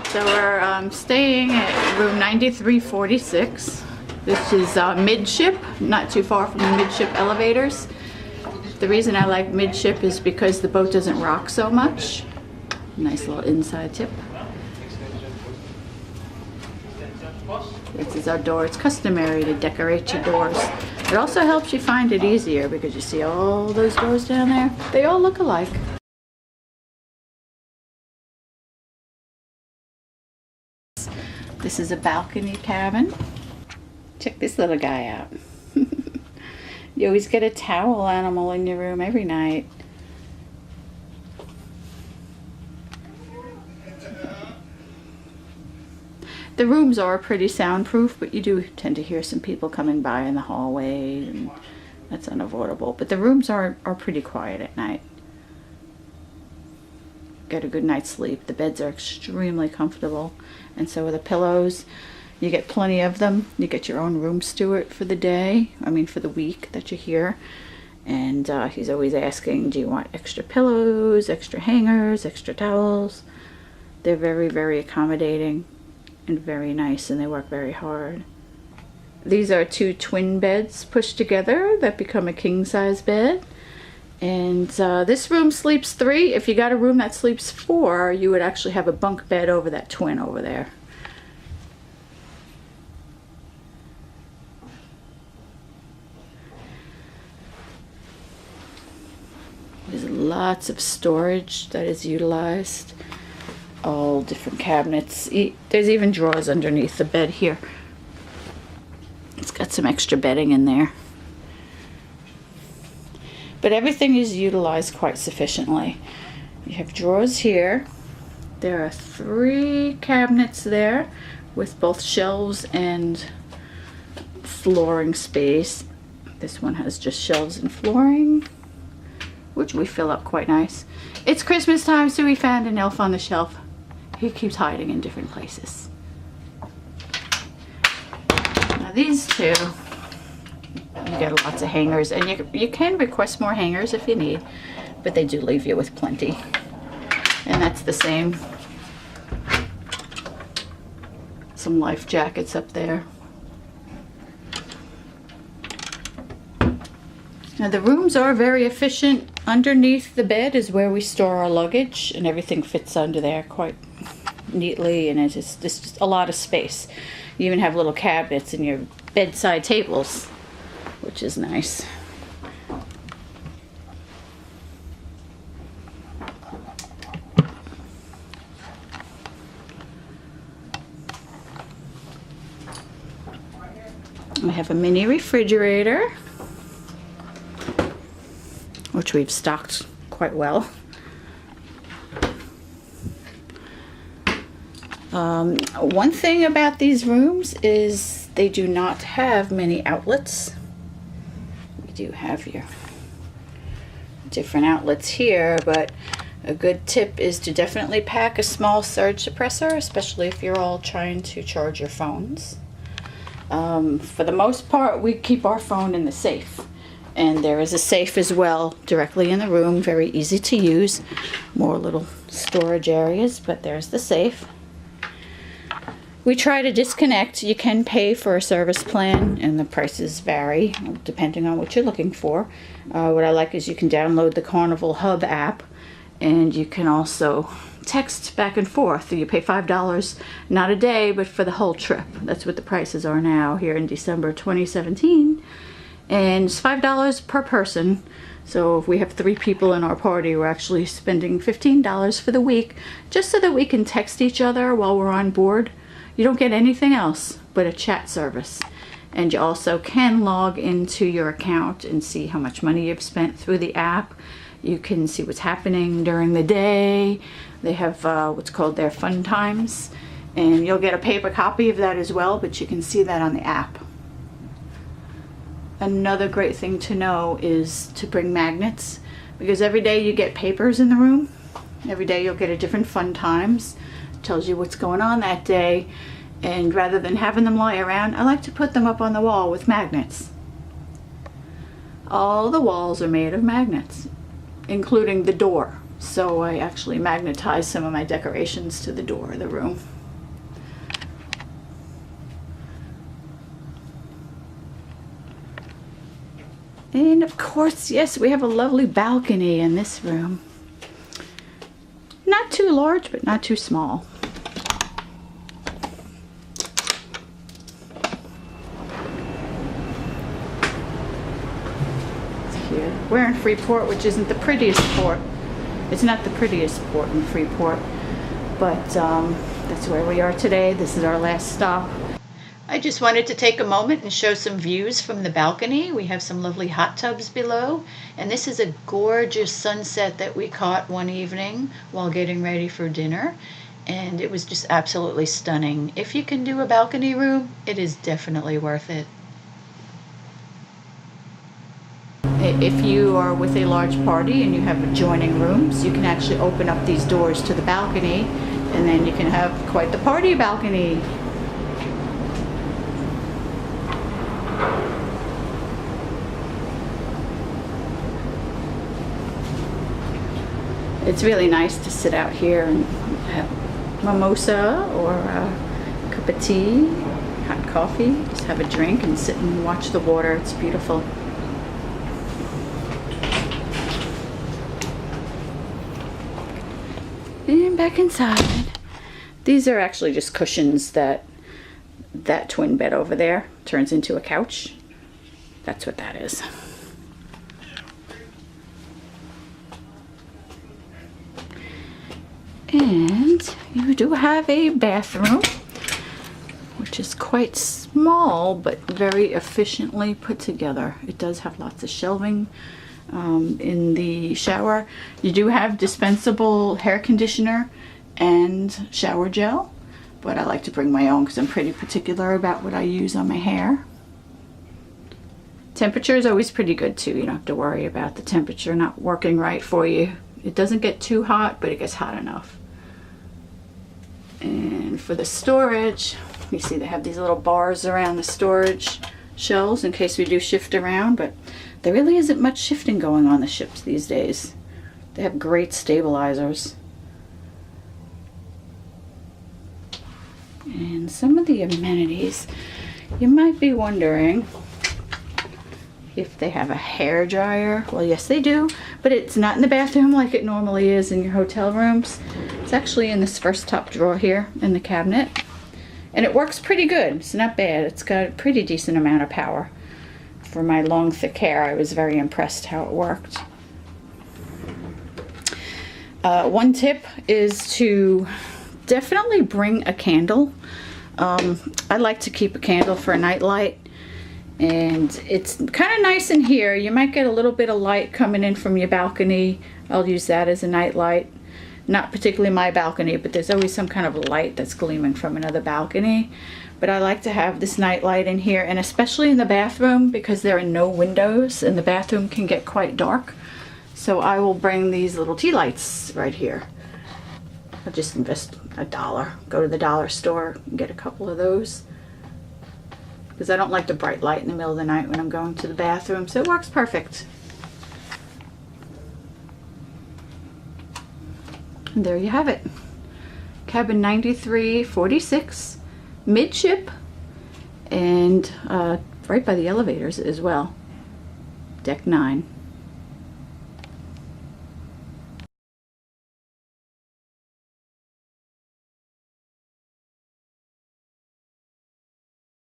So we're staying at room 9346, which is midship, not too far from the midship elevators. The reason I like midship is because the boat doesn't rock so much. Nice little inside tip. This is our door. It's customary to decorate your doors. It also helps you find it easier because you see all those doors down there? They all look alike. This is a balcony cabin. Check this little guy out. You always get a towel animal in your room every night. The rooms are pretty soundproof, but you do tend to hear some people coming by in the hallway, and that's unavoidable. But the rooms are pretty quiet at night. Get a good night's sleep. The beds are extremely comfortable, and so are the pillows. You get plenty of them. You get your own room steward for the day, for the week that you're here. And he's always asking, do you want extra pillows, extra hangers, extra towels? They're very, very accommodating and very nice, and they work very hard. These are 2 twin beds pushed together that become a king-size bed. And this room sleeps 3. If you got a room that sleeps 4, you would actually have a bunk bed over that twin over there. There's lots of storage that is utilized. All different cabinets. There's even drawers underneath the bed here. It's got some extra bedding in there. But everything is utilized quite sufficiently. You have drawers here. There are 3 cabinets there with both shelves and flooring space. This one has just shelves and flooring, which we fill up quite nice. It's Christmas time, so we found an elf on the shelf. He keeps hiding in different places. Now these 2, you get lots of hangers, and you can request more hangers if you need, but they do leave you with plenty. And that's the same. Some life jackets up there. Now the rooms are very efficient. Underneath the bed is where we store our luggage, and everything fits under there quite neatly, and it's just a lot of space. You even have little cabinets in your bedside tables, which is nice. We have a mini refrigerator, which we've stocked quite well. One thing about these rooms is they do not have many outlets. You do have your different outlets here, but a good tip is to definitely pack a small surge suppressor, especially if you're all trying to charge your phones. For the most part, we keep our phone in the safe. And there is a safe as well directly in the room, very easy to use. More little storage areas, but there's the safe. We try to disconnect. You can pay for a service plan, and the prices vary depending on what you're looking for. What I like is you can download the Carnival Hub app, and you can also text back and forth. You pay $5, not a day, but for the whole trip. That's what the prices are now here in December 2017. And it's $5 per person. So if we have 3 people in our party, we're actually spending $15 for the week, just so that we can text each other while we're on board. You don't get anything else but a chat service. And you also can log into your account and see how much money you've spent through the app. You can see what's happening during the day. They have what's called their fun times. And you'll get a paper copy of that as well, but you can see that on the app. Another great thing to know is to bring magnets, because every day you get papers in the room. Every day you'll get a different fun times. It tells you what's going on that day. And rather than having them lie around, I like to put them up on the wall with magnets. All the walls are made of magnets, including the door. So I actually magnetize some of my decorations to the door of the room. And of course, yes, we have a lovely balcony in this room. Not too large, but not too small. Here. We're in Freeport, which isn't the prettiest port. It's not the prettiest port in Freeport, but that's where we are today. This is our last stop. I just wanted to take a moment and show some views from the balcony. We have some lovely hot tubs below, and this is a gorgeous sunset that we caught one evening while getting ready for dinner, and it was just absolutely stunning. If you can do a balcony room, it is definitely worth it. If you are with a large party and you have adjoining rooms, you can actually open up these doors to the balcony, and then you can have quite the party balcony. It's really nice to sit out here and have mimosa or a cup of tea, hot coffee, just have a drink and sit and watch the water. It's beautiful. And back inside. These are actually just cushions that twin bed over there turns into a couch. That's what that is. And you do have a bathroom, which is quite small but very efficiently put together. It does have lots of shelving in the shower. You do have dispensable hair conditioner and shower gel, but I like to bring my own because I'm pretty particular about what I use on my hair. Temperature is always pretty good too. You don't have to worry about the temperature not working right for you. It doesn't get too hot, but it gets hot enough. And for the storage, you see they have these little bars around the storage shelves in case we do shift around, but there really isn't much shifting going on the ships these days. They have great stabilizers. And some of the amenities, you might be wondering if they have a hair dryer. Well, yes they do, but it's not in the bathroom like it normally is in your hotel rooms. It's actually in this first top drawer here in the cabinet, and it works pretty good. It's not bad. It's got a pretty decent amount of power. For my long thick hair, I was very impressed how it worked. One tip is to definitely bring a candle. I like to keep a candle for a night light. And it's kind of nice in here. You might get a little bit of light coming in from your balcony. I'll use that as a night light. Not particularly my balcony, but there's always some kind of light that's gleaming from another balcony. But I like to have this night light in here, and especially in the bathroom because there are no windows and the bathroom can get quite dark. So I will bring these little tea lights right here. I'll just invest $1. Go to the dollar store and get a couple of those, because I don't like the bright light in the middle of the night when I'm going to the bathroom, so it works perfect. And there you have it. Cabin 9346, midship, and right by the elevators as well. Deck 9.